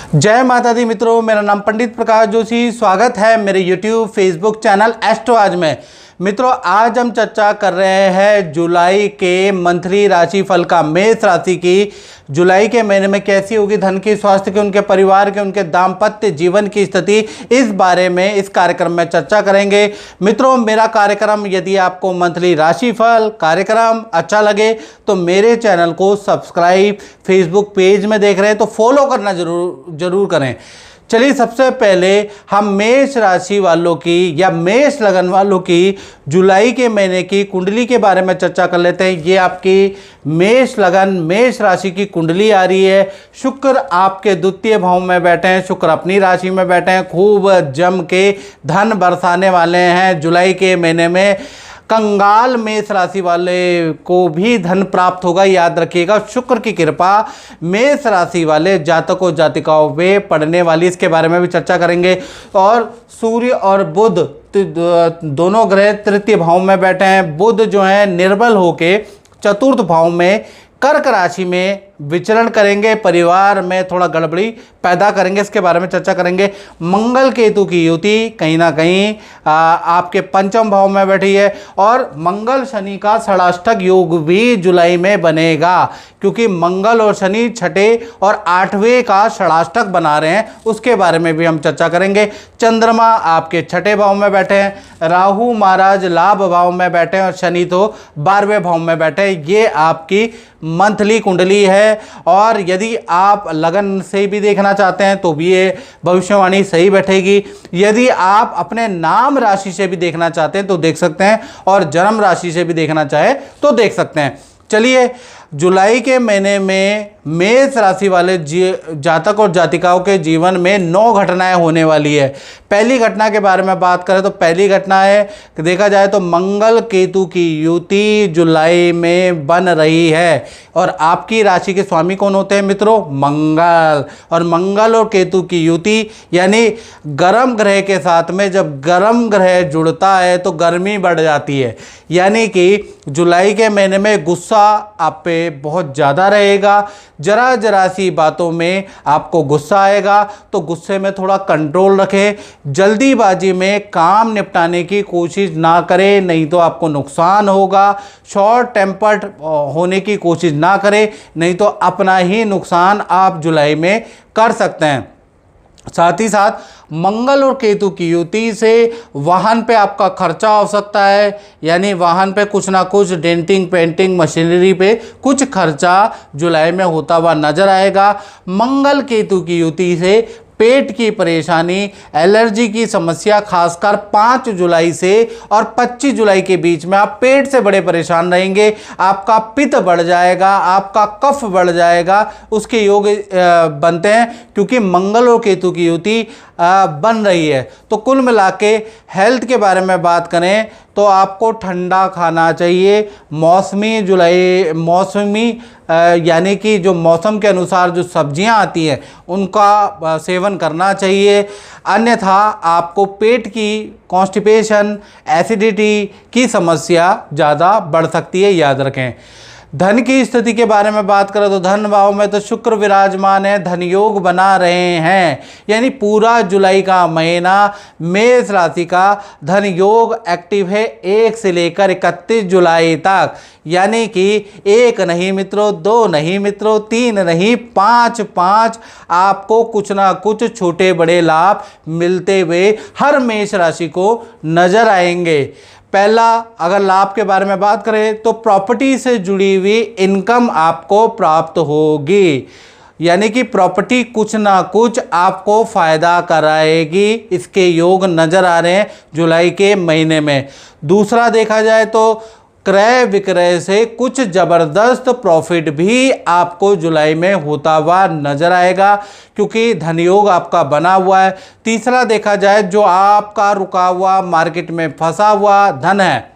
जय माता दी मित्रों, मेरा नाम पंडित प्रकाश जोशी। स्वागत है मेरे YouTube फेसबुक चैनल एस्ट्रो आज में। मित्रों, आज हम चर्चा कर रहे हैं जुलाई के मंथली राशिफल का। मेष राशि की जुलाई के महीने में कैसी होगी धन की, स्वास्थ्य की, उनके परिवार के, उनके दाम्पत्य जीवन की स्थिति, इस बारे में इस कार्यक्रम में चर्चा करेंगे। मित्रों, मेरा कार्यक्रम यदि आपको मंथली राशिफल कार्यक्रम अच्छा लगे तो मेरे चैनल को सब्सक्राइब, फेसबुक पेज में देख रहे हैं तो फॉलो करना जरूर करें। चलिए, सबसे पहले हम मेष राशि वालों की या मेष लगन वालों की जुलाई के महीने की कुंडली के बारे में चर्चा कर लेते हैं। ये आपकी मेष लगन मेष राशि की कुंडली आ रही है। शुक्र आपके द्वितीय भाव में बैठे हैं, शुक्र अपनी राशि में बैठे हैं, खूब जम के धन बरसाने वाले हैं जुलाई के महीने में। कंगाल मेष राशि वाले को भी धन प्राप्त होगा, याद रखिएगा। शुक्र की कृपा मेष राशि वाले जातकों जातिकाओं पे पड़ने वाली, इसके बारे में भी चर्चा करेंगे। और सूर्य और बुध दोनों ग्रह तृतीय भाव में बैठे हैं। बुध जो है निर्बल होके चतुर्थ भाव में कर्क राशि में विचरण करेंगे, परिवार में थोड़ा गड़बड़ी पैदा करेंगे, इसके बारे में चर्चा करेंगे। मंगल केतु की युति कहीं ना कहीं आपके पंचम भाव में बैठी है। और मंगल शनि का षडाष्टक योग भी जुलाई में बनेगा, क्योंकि मंगल और शनि छठे और आठवें का षडाष्टक बना रहे हैं, उसके बारे में भी हम चर्चा करेंगे। चंद्रमा आपके छठे भाव में बैठे हैं, राहु महाराज लाभ भाव में बैठे हैं और शनि तो 12वें भाव में बैठे हैं। ये आपकी मंथली कुंडली है। और यदि आप लगन से भी देखना चाहते हैं तो भी ये भविष्यवाणी सही बैठेगी। यदि आप अपने नाम राशि से भी देखना चाहते हैं तो देख सकते हैं, और जन्म राशि से भी देखना चाहे तो देख सकते हैं। चलिए, जुलाई के महीने में मेष राशि वाले जातक और जातिकाओं के जीवन में 9 घटनाएं होने वाली है। पहली घटना के बारे में बात करें तो पहली घटना है कि देखा जाए तो मंगल केतु की युति जुलाई में बन रही है। और आपकी राशि के स्वामी कौन होते हैं मित्रों? मंगल। और मंगल और केतु की युति यानी गर्म ग्रह के साथ में जब गर्म ग्रह जुड़ता है तो गर्मी बढ़ जाती है। यानी कि जुलाई के महीने में गुस्सा आप पे बहुत ज़्यादा रहेगा। जरा सी बातों में आपको गुस्सा आएगा, तो गुस्से में थोड़ा कंट्रोल रखें। जल्दीबाजी में काम निपटाने की कोशिश ना करें, नहीं तो आपको नुकसान होगा। शॉर्ट टेम्पर्ड होने की कोशिश ना करें, नहीं तो अपना ही नुकसान आप जुलाई में कर सकते हैं। साथ ही साथ मंगल और केतु की युति से वाहन पे आपका खर्चा हो सकता है, यानी वाहन पे कुछ ना कुछ डेंटिंग पेंटिंग मशीनरी पे कुछ खर्चा जुलाई में होता हुआ नजर आएगा। मंगल केतु की युति से पेट की परेशानी, एलर्जी की समस्या खासकर 5 जुलाई से और 25 जुलाई के बीच में आप पेट से बड़े परेशान रहेंगे। आपका पित्त बढ़ जाएगा, आपका कफ बढ़ जाएगा, उसके योग बनते हैं, क्योंकि मंगल और केतु की युति बन रही है। तो कुल मिला के हेल्थ के बारे में बात करें तो आपको ठंडा खाना चाहिए। मौसमी यानी कि जो मौसम के अनुसार जो सब्जियां आती हैं उनका सेवन करना चाहिए। अन्यथा आपको पेट की कॉन्स्टिपेशन, एसिडिटी की समस्या ज़्यादा बढ़ सकती है, याद रखें। धन की स्थिति के बारे में बात करें तो धन भाव में तो शुक्र विराजमान है, धन योग बना रहे हैं। यानी पूरा जुलाई का महीना मेष राशि का धन योग एक्टिव है 1 से लेकर 31 जुलाई तक। यानी कि 1 नहीं मित्रों, 2 नहीं मित्रों, 3 नहीं, 5 आपको कुछ ना कुछ छोटे बड़े लाभ मिलते हुए हर मेष राशि को नजर आएंगे। पहला, अगर लाभ के बारे में बात करें तो प्रॉपर्टी से जुड़ी हुई इनकम आपको प्राप्त होगी, यानी कि प्रॉपर्टी कुछ ना कुछ आपको फायदा कराएगी। इसके योग नजर आ रहे हैं जुलाई के महीने में। दूसरा, देखा जाए तो क्रय विक्रय से कुछ जबरदस्त प्रॉफिट भी आपको जुलाई में होता हुआ नजर आएगा, क्योंकि धनयोग आपका बना हुआ है। तीसरा, देखा जाए जो आपका रुका हुआ मार्केट में फंसा हुआ धन है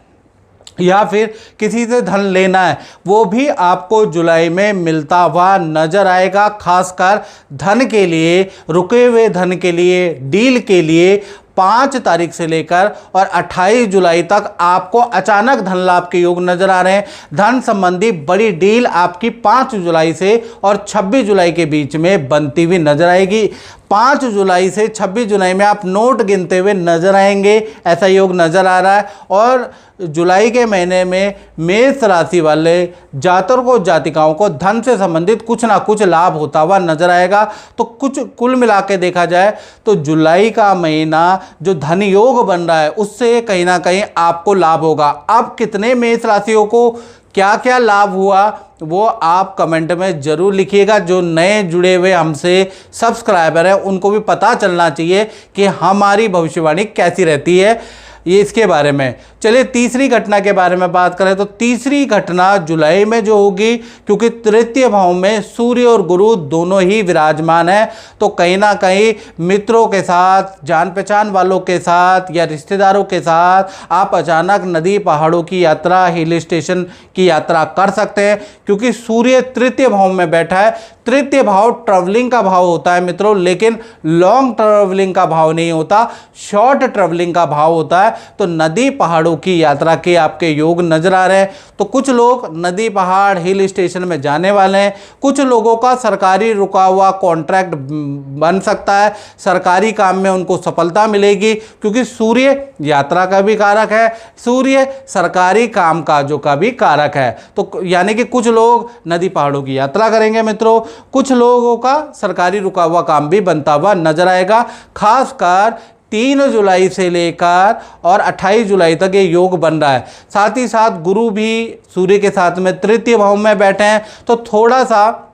या फिर किसी से धन लेना है, वो भी आपको जुलाई में मिलता हुआ नजर आएगा। खासकर धन के लिए, रुके हुए धन के लिए, डील के लिए 5 तारीख से लेकर और 28 जुलाई तक आपको अचानक धन लाभ के योग नजर आ रहे हैं। धन संबंधी बड़ी डील आपकी 5 जुलाई से और 26 जुलाई के बीच में बनती हुई नजर आएगी। 5 जुलाई से 26 जुलाई में आप नोट गिनते हुए नजर आएंगे, ऐसा योग नजर आ रहा है। और जुलाई के महीने में मेष राशि वाले जातकों जातिकाओं को धन से संबंधित कुछ ना कुछ लाभ होता हुआ नजर आएगा। तो कुछ कुल मिला के देखा जाए तो जुलाई का महीना जो धन योग बन रहा है उससे कहीं ना कहीं आपको लाभ होगा। अब कितने मेष राशियों को क्या क्या लाभ हुआ वो आप कमेंट में ज़रूर लिखिएगा। जो नए जुड़े हुए हमसे सब्सक्राइबर हैं उनको भी पता चलना चाहिए कि हमारी भविष्यवाणी कैसी रहती है, ये इसके बारे में। चलिए तीसरी घटना के बारे में बात करें तो तीसरी घटना जुलाई में जो होगी, क्योंकि तृतीय भाव में सूर्य और गुरु दोनों ही विराजमान हैं, तो कहीं ना कहीं मित्रों के साथ, जान पहचान वालों के साथ या रिश्तेदारों के साथ आप अचानक नदी पहाड़ों की यात्रा, हिल स्टेशन की यात्रा कर सकते हैं, क्योंकि सूर्य तृतीय भाव में बैठा है। तृतीय भाव ट्रैवलिंग का भाव होता है मित्रों, लेकिन लॉन्ग ट्रैवलिंग का भाव नहीं होता, शॉर्ट ट्रैवलिंग का भाव होता है। तो नदी पहाड़ों की यात्रा के आपके योग नजर आ रहे हैं। तो कुछ लोग नदी पहाड़ हिल स्टेशन में जाने वाले हैं। कुछ लोगों का सरकारी रुका हुआ कॉन्ट्रैक्ट बन सकता है, सरकारी काम में उनको सफलता मिलेगी, क्योंकि सूर्य यात्रा का भी कारक है, सूर्य सरकारी काम काजों का भी कारक है। तो यानी कि कुछ लोग नदी पहाड़ों की यात्रा करेंगे मित्रों, कुछ लोगों का सरकारी रुका हुआ काम भी बनता हुआ नजर आएगा। खासकर 3 जुलाई से लेकर और 28 जुलाई तक ये योग बन रहा है। साथ ही साथ गुरु भी सूर्य के साथ में तृतीय भाव में बैठे हैं, तो थोड़ा सा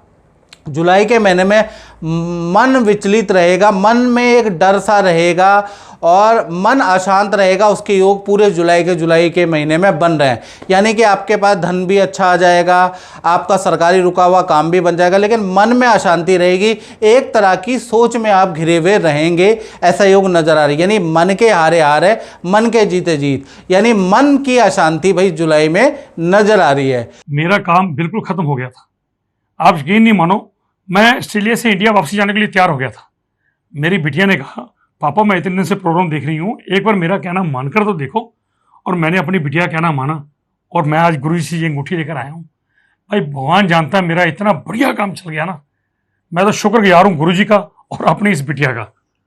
जुलाई के महीने में मन विचलित रहेगा, मन में एक डर सा रहेगा और मन अशांत रहेगा। उसके योग पूरे जुलाई के महीने में बन रहे हैं, यानी कि आपके पास धन भी अच्छा आ जाएगा, आपका सरकारी रुका हुआ काम भी बन जाएगा, लेकिन मन में अशांति रहेगी, एक तरह की सोच में आप घिरे हुए रहेंगे, ऐसा योग नजर आ रही है। यानी मन के हारे हार है, मन के जीते जीत, यानी मन की अशांति भाई जुलाई में नजर आ रही है। मेरा काम बिल्कुल खत्म हो गया था, आप यकीन नहीं मानो, मैं ऑस्ट्रेलिया से इंडिया वापसी जाने के लिए तैयार हो गया था। मेरी बिटिया ने कहा, पापा मैं इतने दिन से प्रोग्राम देख रही हूँ, एक बार मेरा कहना मानकर तो देखो। और मैंने अपनी बिटिया कहना माना और मैं आज गुरु जी से ये अंगूठी लेकर आया हूँ। भाई भगवान जानता है मेरा इतना बढ़िया काम चल गया ना, मैं तो शुक्रगुजार हूँ गुरु जी का और अपनी इस बिटिया का।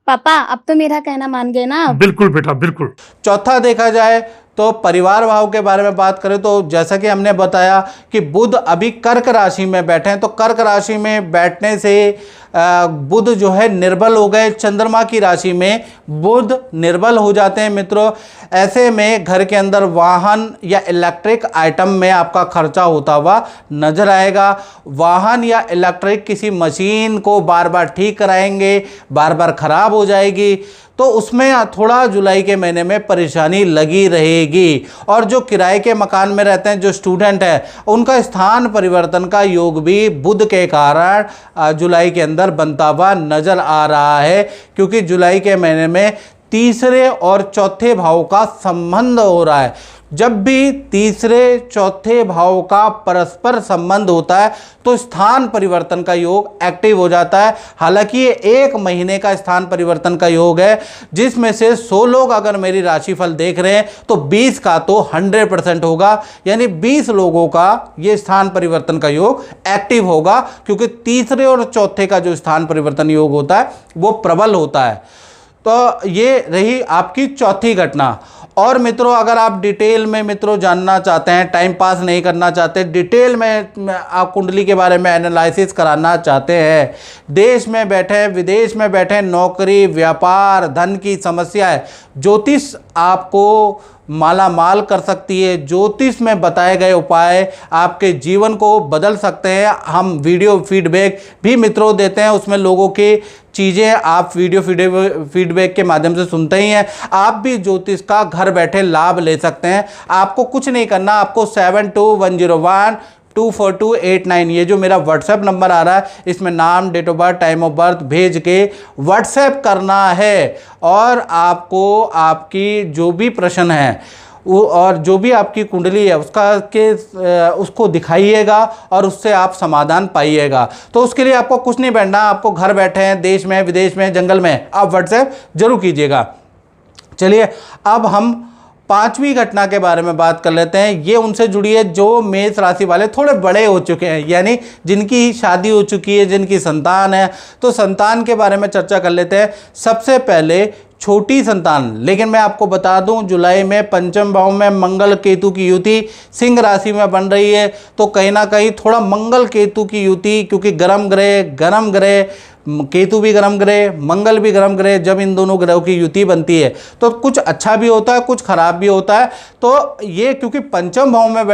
पापा अब तो मेरा कहना मान गए ना? बिल्कुल बेटा बिल्कुल। चौथा देखा जाए तो परिवार भाव के बारे में बात करें तो जैसा कि हमने बताया कि बुध अभी कर्क राशि में बैठे हैं, तो कर्क राशि में बैठने से बुध जो है निर्बल हो गए। चंद्रमा की राशि में बुध निर्बल हो जाते हैं मित्रों। ऐसे में घर के अंदर वाहन या इलेक्ट्रिक आइटम में आपका खर्चा होता हुआ नजर आएगा। वाहन या इलेक्ट्रिक किसी मशीन को बार बार ठीक कराएंगे, बार बार खराब हो जाएगी, तो उसमें थोड़ा जुलाई के महीने में परेशानी लगी रहेगी। और जो किराए के मकान में रहते हैं, जो स्टूडेंट है, उनका स्थान परिवर्तन का योग भी बुध के कारण जुलाई के अंदर बनता हुआ नजर आ रहा है, क्योंकि जुलाई के महीने में तीसरे और चौथे भाव का संबंध हो रहा है। जब भी तीसरे चौथे भाव का परस्पर संबंध होता है तो स्थान परिवर्तन का योग एक्टिव हो जाता है। हालांकि ये 1 महीने का स्थान परिवर्तन का योग है, जिसमें से 100 लोग अगर मेरी राशिफल देख रहे हैं तो 20 का तो 100% होगा, यानी 20 लोगों का ये स्थान परिवर्तन का योग एक्टिव होगा, क्योंकि तीसरे और चौथे का जो स्थान परिवर्तन योग होता है वो प्रबल होता है। तो ये रही आपकी चौथी घटना। और मित्रों अगर आप डिटेल में मित्रों जानना चाहते हैं, टाइम पास नहीं करना चाहते, डिटेल में आप कुंडली के बारे में एनालिसिस कराना चाहते हैं, देश में बैठे विदेश में बैठे, नौकरी व्यापार धन की समस्या है, ज्योतिष आपको माला माल कर सकती है। ज्योतिष में बताए गए उपाय आपके जीवन को बदल सकते हैं। हम वीडियो फीडबैक भी मित्रों देते हैं, उसमें लोगों की चीज़ें आप वीडियो फीडबैक के माध्यम से सुनते ही हैं। आप भी ज्योतिष का घर बैठे लाभ ले सकते हैं। आपको कुछ नहीं करना, आपको 7210124289 ये जो मेरा व्हाट्सएप नंबर आ रहा है, इसमें नाम, date of birth, time of birth भेज के व्हाट्सएप करना है। और आपको आपकी जो भी प्रश्न है और जो भी आपकी कुंडली है उसको दिखाइएगा और उससे आप समाधान पाइएगा। तो उसके लिए आपको कुछ नहीं बैठना, आपको घर बैठे हैं, देश में विदेश में जंगल में, आप व्हाट्सएप जरूर कीजिएगा। चलिए अब हम पांचवी घटना के बारे में बात कर लेते हैं। ये उनसे जुड़ी है जो मेष राशि वाले थोड़े बड़े हो चुके हैं, यानी जिनकी शादी हो चुकी है, जिनकी संतान है। तो संतान के बारे में चर्चा कर लेते हैं। सबसे पहले छोटी संतान, लेकिन मैं आपको बता दूं जुलाई में पंचम भाव में मंगल केतु की युति सिंह राशि में बन रही है। तो कहीं ना कहीं थोड़ा मंगल केतु की युति, क्योंकि गर्म ग्रह केतु भी गर्म ग्रह, मंगल भी गर्म ग्रह, जब इन दोनों ग्रहों की युति बनती है तो कुछ अच्छा भी होता है, कुछ खराब भी होता है। तो ये क्योंकि पंचम भाव में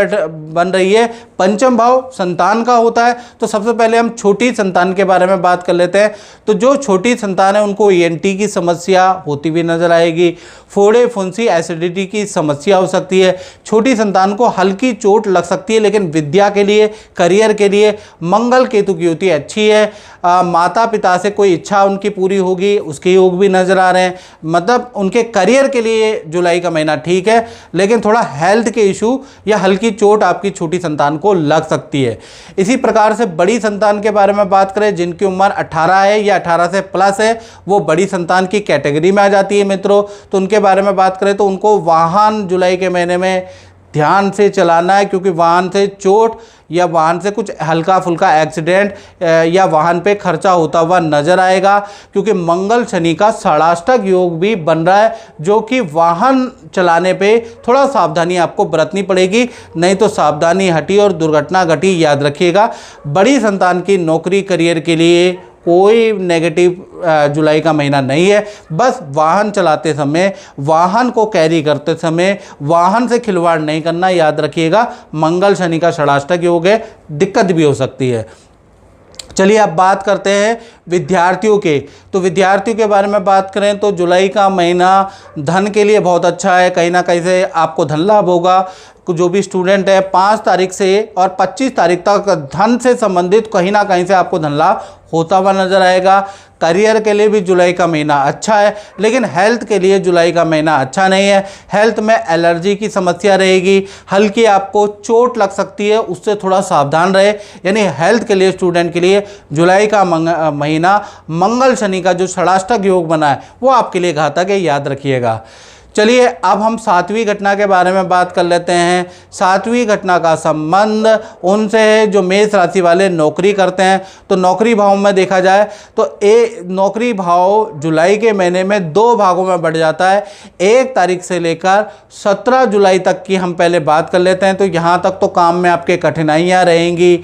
बन रही है, पंचम भाव संतान का होता है। तो सबसे पहले हम छोटी संतान के बारे में बात कर लेते हैं। तो जो छोटी संतान है उनको ENT की समस्या होती हुई नजर आएगी, फोड़े फुंसी एसिडिटी की समस्या हो सकती है। छोटी संतान को हल्की चोट लग सकती है, लेकिन विद्या के लिए, करियर के लिए मंगल केतु की युति अच्छी है। माता पिता से कोई इच्छा उनकी पूरी होगी, उसके योग भी नजर आ रहे हैं। मतलब उनके करियर के लिए जुलाई का महीना ठीक है, लेकिन थोड़ा हेल्थ के इशू या हल्की चोट आपकी छोटी संतान को लग सकती है। इसी प्रकार से बड़ी संतान के बारे में बात करें, जिनकी उम्र 18 है या 18 से प्लस है, वो बड़ी संतान की कैटेगरी में आ जाती है मित्रों। तो उनके बारे में बात करें तो उनको वाहन जुलाई के महीने में ध्यान से चलाना है, क्योंकि वाहन से चोट या वाहन से कुछ हल्का फुल्का एक्सीडेंट या वाहन पे खर्चा होता हुआ नजर आएगा। क्योंकि मंगल शनि का षडाष्टक योग भी बन रहा है, जो कि वाहन चलाने पे थोड़ा सावधानी आपको बरतनी पड़ेगी, नहीं तो सावधानी हटी और दुर्घटना घटी, याद रखिएगा। बड़ी संतान की नौकरी करियर के लिए कोई नेगेटिव जुलाई का महीना नहीं है। बस वाहन चलाते समय, वाहन को कैरी करते समय वाहन से खिलवाड़ नहीं करना, याद रखिएगा। मंगल शनि का षडाष्टक योग है, दिक्कत भी हो सकती है। चलिए अब बात करते हैं विद्यार्थियों के। तो विद्यार्थियों के बारे में बात करें तो जुलाई का महीना धन के लिए बहुत अच्छा है। कहीं ना कहीं से आपको धन लाभ होगा। जो भी स्टूडेंट है 5 तारीख से और 25 तारीख तक धन से संबंधित कहीं ना कहीं से आपको धन लाभ होता हुआ नजर आएगा। करियर के लिए भी जुलाई का महीना अच्छा है, लेकिन हेल्थ के लिए जुलाई का महीना अच्छा नहीं है। हेल्थ में एलर्जी की समस्या रहेगी, हल्की आपको चोट लग सकती है, उससे थोड़ा सावधान रहे। यानी हेल्थ के लिए, स्टूडेंट के लिए जुलाई का महीना मंगल शनि का जो षडाष्टक योग बना है वो आपके लिए घातक है, याद रखिएगा। चलिए अब हम 7वीं घटना के बारे में बात कर लेते हैं। 7वीं घटना का संबंध उनसे है जो मेष राशि वाले नौकरी करते हैं। तो नौकरी भाव में देखा जाए तो नौकरी भाव जुलाई के महीने में 2 भागों में बढ़ जाता है। 1 तारीख से लेकर 17 जुलाई तक की हम पहले बात कर लेते हैं। तो यहाँ तक तो काम में आपके कठिनाइयाँ रहेंगी।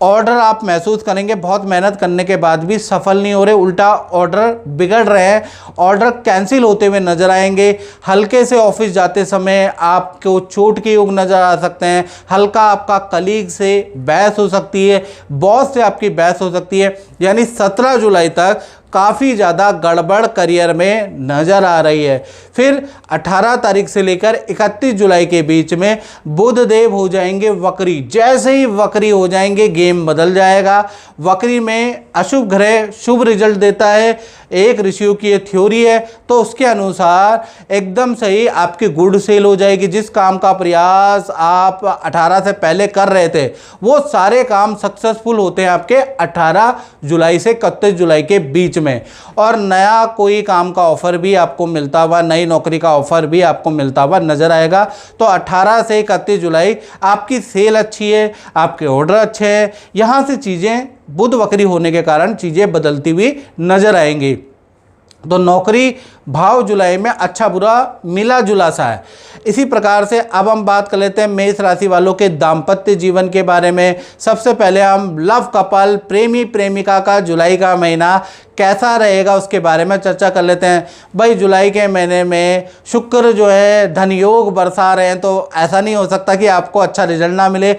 ऑर्डर आप महसूस करेंगे बहुत मेहनत करने के बाद भी सफल नहीं हो रहे, उल्टा ऑर्डर बिगड़ रहे हैं, ऑर्डर कैंसिल होते हुए नजर आएंगे। हल्के से ऑफिस जाते समय आपको चोट के योग नजर आ सकते हैं। हल्का आपका कलीग से बहस हो सकती है, बॉस से आपकी बहस हो सकती है। यानी 17 जुलाई तक काफ़ी ज़्यादा गड़बड़ करियर में नज़र आ रही है। फिर 18 तारीख से लेकर 31 जुलाई के बीच में बुध देव हो जाएंगे वक्री। जैसे ही वक्री हो जाएंगे गेम बदल जाएगा। वक्री में अशुभ ग्रह शुभ रिजल्ट देता है, एक ऋषियों की ये थ्योरी है। तो उसके अनुसार एकदम सही आपकी गुड सेल हो जाएगी। जिस काम का प्रयास आप 18 से पहले कर रहे थे वो सारे काम सक्सेसफुल होते हैं आपके 18 जुलाई से 31 जुलाई के बीच में। और नया कोई काम का ऑफर भी आपको मिलता हुआ, नई नौकरी का ऑफर भी आपको मिलता हुआ नजर आएगा। तो 18 से 31 जुलाई आपकी सेल अच्छी है, आपके ऑर्डर अच्छे हैं। यहाँ से चीज़ें बुध वक्री होने के कारण चीज़ें बदलती हुई नजर आएंगी। तो नौकरी भाव जुलाई में अच्छा बुरा मिला जुला सा है। इसी प्रकार से अब हम बात कर लेते हैं मेष राशि वालों के दाम्पत्य जीवन के बारे में। सबसे पहले हम लव कपल, प्रेमी प्रेमिका का जुलाई का महीना कैसा रहेगा उसके बारे में चर्चा कर लेते हैं। भाई जुलाई के महीने में शुक्र जो है धन योग बरसा रहे हैं, तो ऐसा नहीं हो सकता कि आपको अच्छा रिजल्ट ना मिले।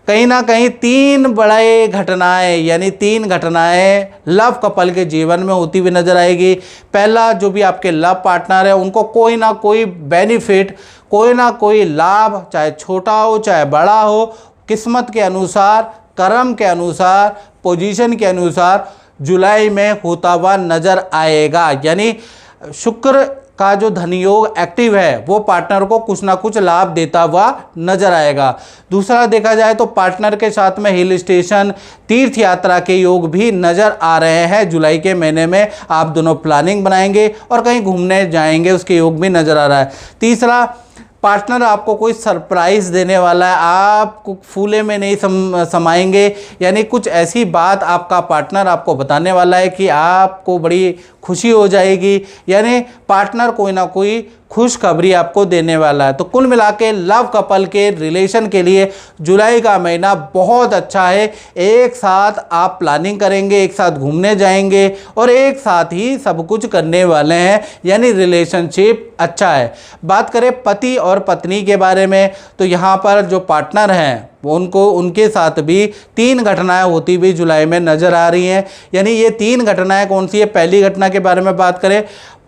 कहीं ना कहीं 3 बड़े घटनाएं, यानी 3 घटनाएं लव कपल के जीवन में होती हुई नजर आएगी। पहला, जो भी आपके लव पार्टनर है उनको कोई ना कोई बेनिफिट, कोई ना कोई लाभ, चाहे छोटा हो चाहे बड़ा हो, किस्मत के अनुसार, कर्म के अनुसार, पोजीशन के अनुसार जुलाई में होता हुआ नजर आएगा। यानी शुक्र का जो धन योग एक्टिव है वो पार्टनर को कुछ ना कुछ लाभ देता हुआ नजर आएगा। दूसरा देखा जाए तो पार्टनर के साथ में हिल स्टेशन, तीर्थ यात्रा के योग भी नजर आ रहे हैं। जुलाई के महीने में आप दोनों प्लानिंग बनाएंगे और कहीं घूमने जाएंगे, उसके योग भी नजर आ रहा है। तीसरा, पार्टनर आपको कोई सरप्राइज़ देने वाला है, आपको फूले में नहीं समाएंगे, यानी कुछ ऐसी बात आपका पार्टनर आपको बताने वाला है कि आपको बड़ी खुशी हो जाएगी, यानी पार्टनर कोई ना कोई खुशखबरी आपको देने वाला है। तो कुल मिला के लव कपल के रिलेशन के लिए जुलाई का महीना बहुत अच्छा है। एक साथ आप प्लानिंग करेंगे, एक साथ घूमने जाएंगे और एक साथ ही सब कुछ करने वाले हैं, यानी रिलेशनशिप अच्छा है। बात करें पति और पत्नी के बारे में, तो यहाँ पर जो पार्टनर हैं उनके साथ भी 3 घटनाएं होती हुई जुलाई में नज़र आ रही हैं। यानी ये 3 घटनाएं कौन सी है? पहली घटना के बारे में बात करें,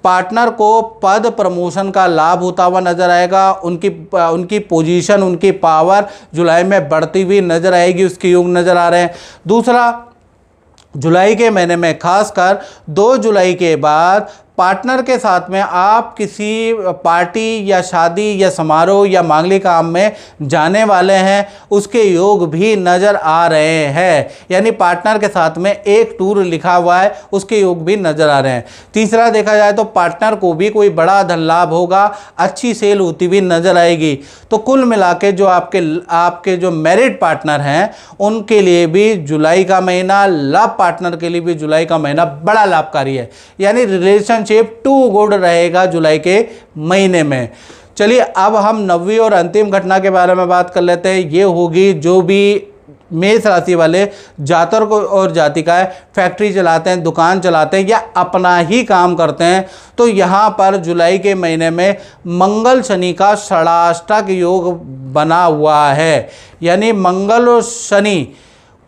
पार्टनर को पद प्रमोशन का लाभ होता हुआ नजर आएगा। उनकी पोजीशन, उनकी पावर जुलाई में बढ़ती हुई नजर आएगी, उसके योग नजर आ रहे हैं। दूसरा, जुलाई के महीने में खासकर 2 जुलाई के बाद पार्टनर के साथ में आप किसी पार्टी या शादी या समारोह या मांगलिक काम में जाने वाले हैं, उसके योग भी नज़र आ रहे हैं। यानी पार्टनर के साथ में एक टूर लिखा हुआ है, उसके योग भी नज़र आ रहे हैं। तीसरा देखा जाए तो पार्टनर को भी कोई बड़ा धन लाभ होगा, अच्छी सेल होती हुई नज़र आएगी। तो कुल मिला के जो आपके जो मैरिड पार्टनर हैं उनके लिए भी जुलाई का महीना, लव पार्टनर के लिए भी जुलाई का महीना बड़ा लाभकारी है, यानी रिलेशनशिप टू गुड रहेगा जुलाई के महीने में। चलिए अब हम 9वीं और अंतिम घटना के बारे में बात कर लेते हैं। ये होगी जो भी मेष राशि वाले जातक और जातिकाएं फैक्ट्री चलाते हैं, दुकान चलाते हैं या अपना ही काम करते हैं, तो यहाँ पर जुलाई के महीने में मंगल शनि का षडाष्टक योग बना हुआ है। यानी मंगल और शनि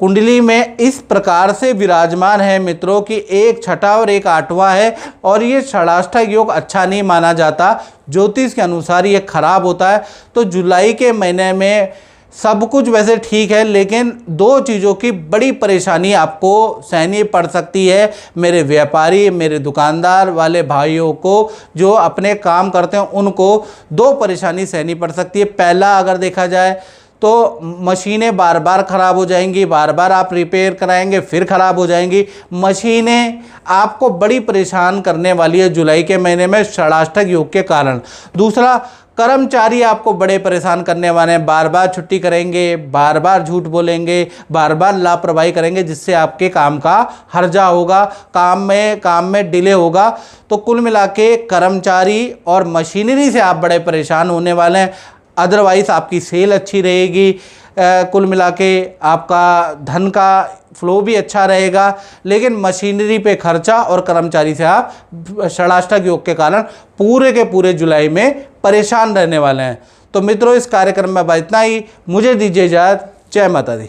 कुंडली में इस प्रकार से विराजमान है मित्रों कि एक छठा और एक आठवां है, और ये षडाष्टक योग अच्छा नहीं माना जाता, ज्योतिष के अनुसार ये खराब होता है। तो जुलाई के महीने में सब कुछ वैसे ठीक है, लेकिन 2 चीज़ों की बड़ी परेशानी आपको सहनी पड़ सकती है। मेरे व्यापारी, मेरे दुकानदार वाले भाइयों को जो अपने काम करते हैं उनको 2 परेशानी सहनी पड़ सकती है। पहला अगर देखा जाए तो मशीनें बार बार ख़राब हो जाएंगी, बार बार आप रिपेयर कराएंगे फिर ख़राब हो जाएंगी। मशीनें आपको बड़ी परेशान करने वाली है जुलाई के महीने में षडाष्टक योग के कारण। दूसरा, कर्मचारी आपको बड़े परेशान करने वाले हैं, बार बार छुट्टी करेंगे, बार बार झूठ बोलेंगे, बार बार लापरवाही करेंगे, जिससे आपके काम का हर्जा होगा, काम में डिले होगा। तो कुल मिला के कर्मचारी और मशीनरी से आप बड़े परेशान होने वाले हैं। अदरवाइज़ आपकी सेल अच्छी रहेगी, कुल मिला के आपका धन का फ्लो भी अच्छा रहेगा, लेकिन मशीनरी पे खर्चा और कर्मचारी से आप षडाष्टक योग के कारण पूरे के पूरे जुलाई में परेशान रहने वाले हैं। तो मित्रों, इस कार्यक्रम में बस इतना ही। मुझे दीजिए इजाज़त। जय माता दी।